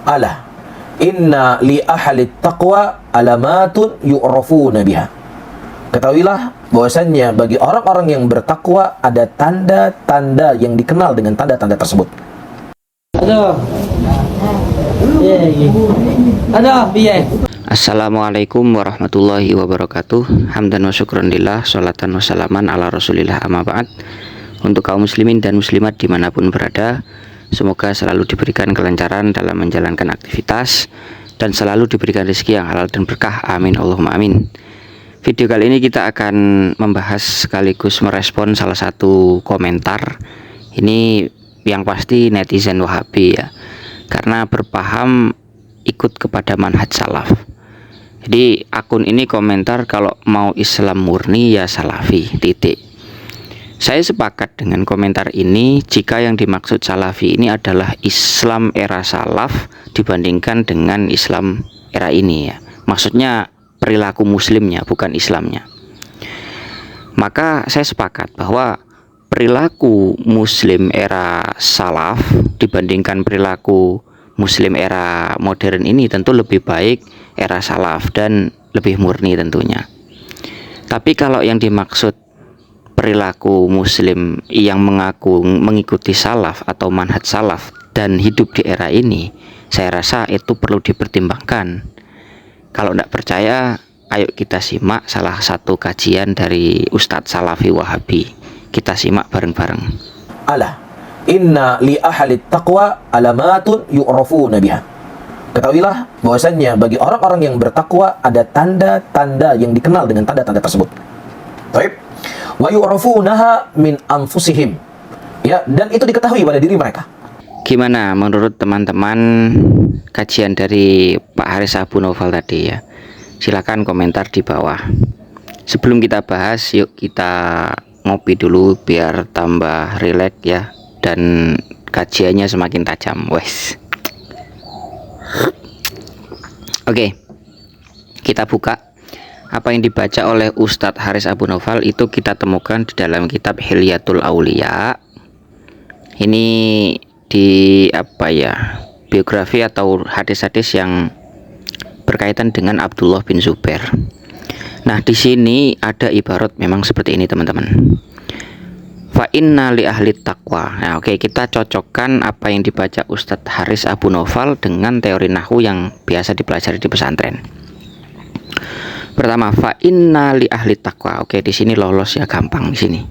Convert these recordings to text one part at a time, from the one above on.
Ala inna li ahli taqwa alamatun yu'rafuna biha. Ketahuilah bahwasannya bagi orang-orang yang bertakwa ada tanda-tanda yang dikenal dengan tanda-tanda tersebut. Assalamualaikum warahmatullahi wabarakatuh. Hamdan wa syukran lillah, sholatan wa salaman ala rasulillah, amma ba'd. Untuk kaum muslimin dan muslimat dimanapun berada, semoga selalu diberikan kelancaran dalam menjalankan aktivitas dan selalu diberikan rezeki yang halal dan berkah, amin Allahumma amin. Video kali ini kita akan membahas sekaligus merespon salah satu komentar. Ini yang pasti netizen Wahabi ya, karena berpaham ikut kepada manhaj salaf. Jadi akun ini komentar kalau mau Islam murni ya salafi, titik. Saya sepakat dengan komentar ini jika yang dimaksud salafi ini adalah Islam era salaf dibandingkan dengan Islam era ini ya. Maksudnya perilaku muslimnya, bukan Islamnya. Maka saya sepakat bahwa perilaku muslim era salaf dibandingkan perilaku muslim era modern ini tentu lebih baik era salaf dan lebih murni tentunya. Tapi kalau yang dimaksud perilaku muslim yang mengaku mengikuti salaf atau manhaj salaf dan hidup di era ini, saya rasa itu perlu dipertimbangkan. Kalau tidak percaya, ayo kita simak salah satu kajian dari Ustadz Salafi Wahabi. Kita simak bareng-bareng. Ala inna li ahli taqwa alamatun yu'rafuna biha. Ketahuilah bahwasannya bagi orang-orang yang bertakwa ada tanda-tanda yang dikenal dengan tanda-tanda tersebut. Baik. Wa yu'rafunaha min anfusihim. Ya, dan itu diketahui pada diri mereka. Gimana menurut teman-teman kajian dari Pak Haris Abu Naufal tadi ya? Silakan komentar di bawah. Sebelum kita bahas, yuk kita ngopi dulu biar tambah rileks ya, dan kajiannya semakin tajam. Wes. Oke, kita buka apa yang dibaca oleh Ustadz Haris Abu Naufal. Itu kita temukan di dalam kitab Hilyatul Aulia. Ini di apa ya, biografi atau hadis-hadis yang berkaitan dengan Abdullah bin Zubair. Nah, di sini ada ibarat memang seperti ini teman-teman. Fa inna li ahli taqwa. Nah, oke, kita cocokkan apa yang dibaca Ustadz Haris Abu Naufal dengan teori nahwu yang biasa dipelajari di pesantren. Pertama, fa inna li ahli taqwa. Oke, di sini lolos ya, gampang di sini.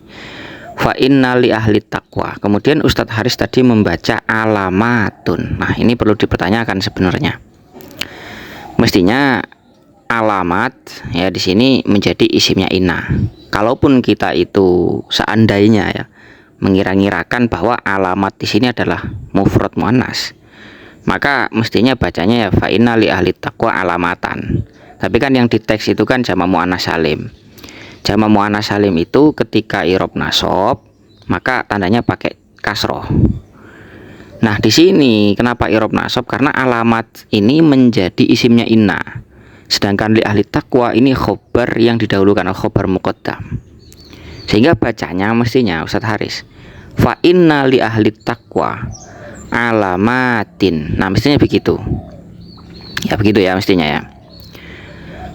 Fa inna li ahli taqwa. Kemudian Ustadz Haris tadi membaca alamatun. Nah, ini perlu dipertanyakan sebenarnya. Mestinya alamat ya di sini menjadi isimnya inna. Kalaupun kita itu seandainya ya mengira-ngirakan bahwa alamat di sini adalah mufrad muannas, maka mestinya bacanya ya fa inna li ahli taqwa alamatan. Tapi kan yang di teks itu kan jamak muannas salim. Jamak muannas salim itu ketika i'rab nasab maka tandanya pakai kasroh. Nah, di sini kenapa i'rab nasab? Karena alamat ini menjadi isimnya inna. Sedangkan li ahli taqwa ini khobar yang didahulukan, khobar muqaddam. Sehingga bacanya mestinya Ustadz Haris fa inna li ahli taqwa alamatin. Nah, mestinya begitu. Ya begitu ya mestinya ya.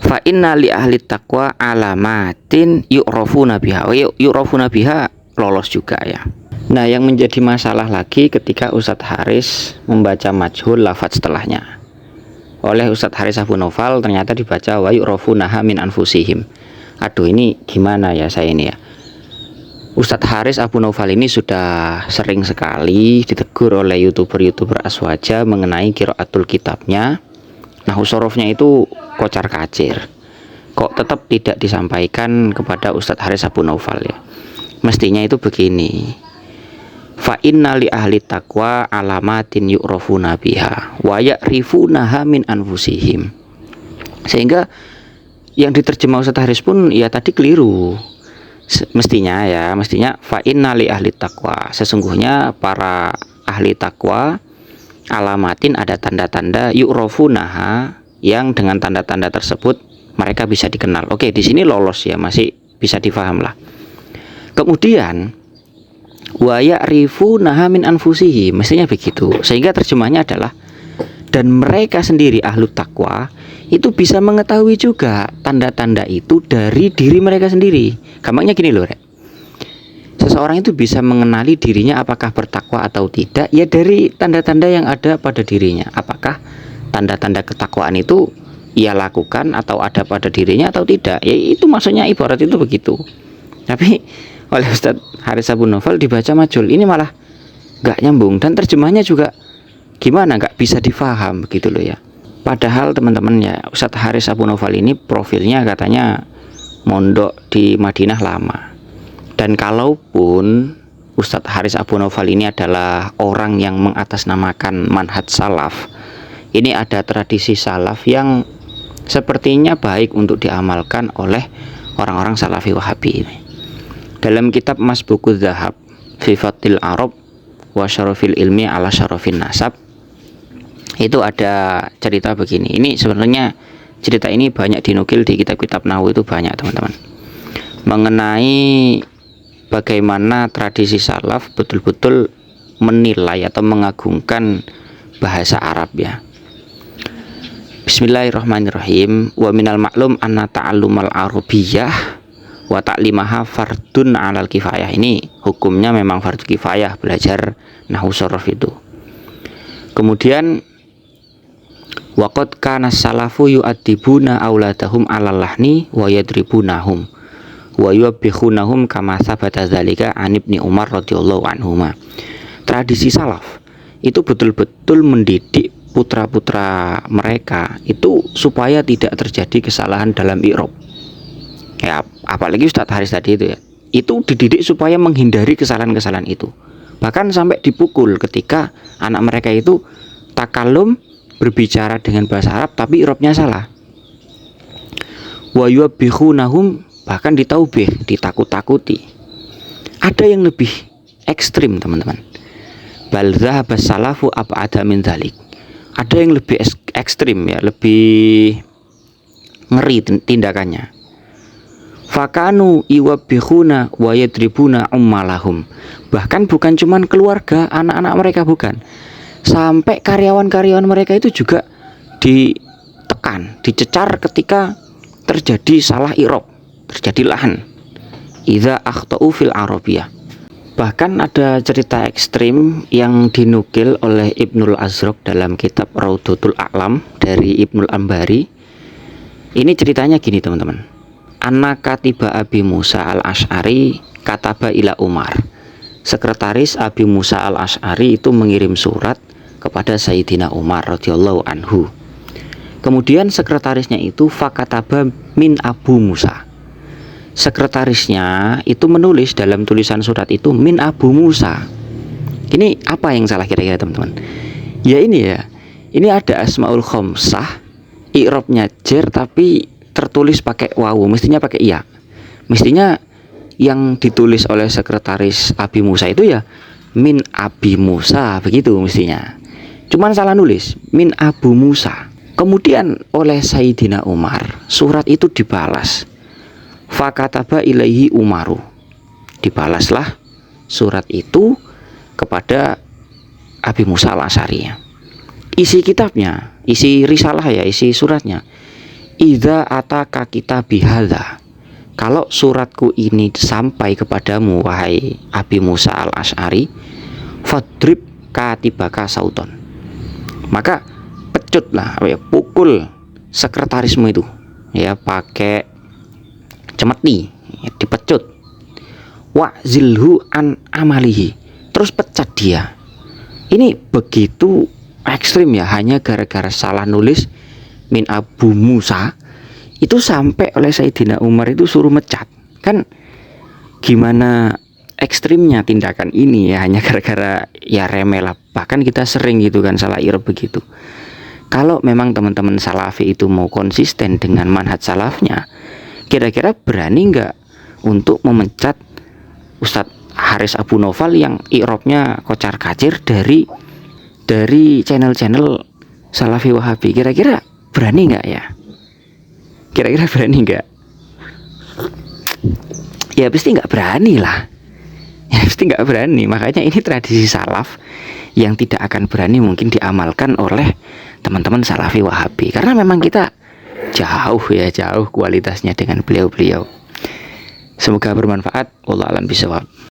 Fa inna li ahli taqwa alamatin yu'rafuna biha. Oh, yu'rafuna biha lolos juga ya. Nah, yang menjadi masalah lagi ketika Ustadz Haris membaca majhul lafadz setelahnya. Oleh Ustadz Haris Abu Naufal ternyata dibaca wa yu'rafunaha min anfusihim. Aduh, ini gimana ya saya ini ya. Ustadz Haris Abu Naufal ini sudah sering sekali ditegur oleh youtuber aswaja mengenai qiraatul kitabnya. Nah, hurufnya itu kocar kacir. Kok tetap tidak disampaikan kepada Ustadz Haris Abu Naufal ya? Mestinya itu begini. Fa inna li ahli taqwa alamatin yu'rafuna biha wa ya'rifunaha min anfusihim. Sehingga yang diterjemah Ustadz Haris pun ya tadi keliru. Mestinya fa inna li ahli taqwa, sesungguhnya para ahli taqwa alamatin ada tanda-tanda yu'rafunaha yang dengan tanda-tanda tersebut mereka bisa dikenal. Oke, di sini lolos ya, masih bisa difaham lah. Kemudian wa ya'rifunaha min anfusihi, mestinya begitu. Sehingga terjemahnya adalah Dan mereka sendiri ahlu takwa itu bisa mengetahui juga tanda-tanda itu dari diri mereka sendiri. Gampangnya gini loh, Rek. Seseorang itu bisa mengenali dirinya apakah bertakwa atau tidak ya dari tanda-tanda yang ada pada dirinya. Apakah tanda-tanda ketakwaan itu ia lakukan atau ada pada dirinya atau tidak. Ya itu maksudnya ibarat itu begitu. Tapi oleh Ustadz Haris Abu Naufal dibaca majul, ini malah gak nyambung dan terjemahnya juga gimana gak bisa difaham begitu loh ya. Padahal teman-teman ya, Ustadz Haris Abu Naufal ini profilnya katanya mondok di Madinah lama. Dan kalaupun Ustadz Haris Abu Naufal ini adalah orang yang mengatasnamakan manhaj salaf, ini ada tradisi salaf yang sepertinya baik untuk diamalkan oleh orang-orang salafi wahabi ini. Dalam kitab Masbuquz Zahab fi Fathil Arab wa Syarafil Ilmi ala Syarafin Nasab, itu ada cerita begini. Ini sebenarnya cerita ini banyak dinukil di kitab-kitab nahwu, itu banyak teman-teman, mengenai bagaimana tradisi salaf betul-betul menilai atau mengagungkan bahasa Arab ya. Bismillahirrahmanirrahim. Wa minal maklum anna ta'allumal arabiyyah wa ta'limaha fardun 'alal kifayah. Ini hukumnya memang fardu kifayah belajar nahwu sharaf itu. Kemudian waqad kana salafu yu'addibuna auladahum 'alal lahni wa yadribunahum wa yubikhunahum kama sabata dzalika an Ibnu Umar radhiyallahu anhuma. Tradisi salaf itu betul-betul mendidik putra-putra mereka itu supaya tidak terjadi kesalahan dalam i'rab. Ya, apalagi Ustadz Haris tadi itu ya, itu dididik supaya menghindari kesalahan-kesalahan itu. Bahkan sampai dipukul ketika anak mereka itu takalum berbicara dengan bahasa Arab tapi i'rabnya salah. Wa yubikhunahum, bahkan ditaubih, ditakut-takuti. Ada yang lebih ekstrim teman-teman. Bal dzahaba salafu ab'ada min dzalik. Ada yang lebih ekstrim ya, lebih ngeri tindakannya. Fakanu iwabbihuna wa yadribuna ummalahum. Bahkan bukan cuman keluarga, anak-anak mereka bukan. Sampai karyawan-karyawan mereka itu juga ditekan, dicecar ketika terjadi salah i'rab, terjadi lahan. Idza akhtau fil arabiyah. Bahkan ada cerita ekstrim yang dinukil oleh Ibnul Azraq dalam kitab Raudhatul A'lam dari Ibnul Ambari. Ini ceritanya gini teman-teman. Anna katiba Abi Musa al-Ash'ari kataba ila Umar. Sekretaris Abi Musa al-Ash'ari itu mengirim surat kepada Sayyidina Umar radhiyallahu anhu. Kemudian sekretarisnya itu fakataba min Abu Musa. Sekretarisnya itu menulis dalam tulisan surat itu min Abu Musa. Ini apa yang salah kira-kira teman-teman? Ya ini ya. Ini ada asmaul khamsah, i'rabnya jar tapi tertulis pakai wawu, mestinya pakai iya. Mestinya yang ditulis oleh sekretaris Abi Musa itu ya min Abi Musa, begitu mestinya. Cuman salah nulis min Abu Musa. Kemudian oleh Sayyidina Umar surat itu dibalas. Fakataba ilaihi Umaru. Dibalaslah surat itu kepada Abi Musa al-Asy'ari. Isi kitabnya, isi risalah ya, isi suratnya. Idza ataka kitabih hadza. Kalau suratku ini sampai kepadamu wahai Abi Musa al-Asy'ari, fadrib katibaka sauton. Maka pecutlah, pukul sekretarismu itu ya pakai cemeti, dipecut. Wa zilhu an amalihi. Terus pecat dia. Ini begitu ekstrim ya, hanya gara-gara salah nulis min Abu Musa itu sampai oleh Sayyidina Umar itu suruh mecat. Kan gimana ekstrimnya tindakan ini ya, hanya gara-gara ya remeh lah. Bahkan kita sering gitu kan salah i'rab begitu. Kalau memang teman-teman salafi itu mau konsisten dengan manhaj salafnya, kira-kira berani nggak untuk memecat Ustadz Haris Abu Naufal yang i'rabnya kocar-kacir dari channel-channel salafi wahabi? Kira-kira berani nggak ya? Kira-kira berani nggak? Ya pasti nggak berani lah. Ya pasti nggak berani. Makanya ini tradisi salaf yang tidak akan berani mungkin diamalkan oleh teman-teman Salafi Wahabi, karena memang kita jauh kualitasnya dengan beliau-beliau. Semoga bermanfaat. Wallahu a'lam bishawab.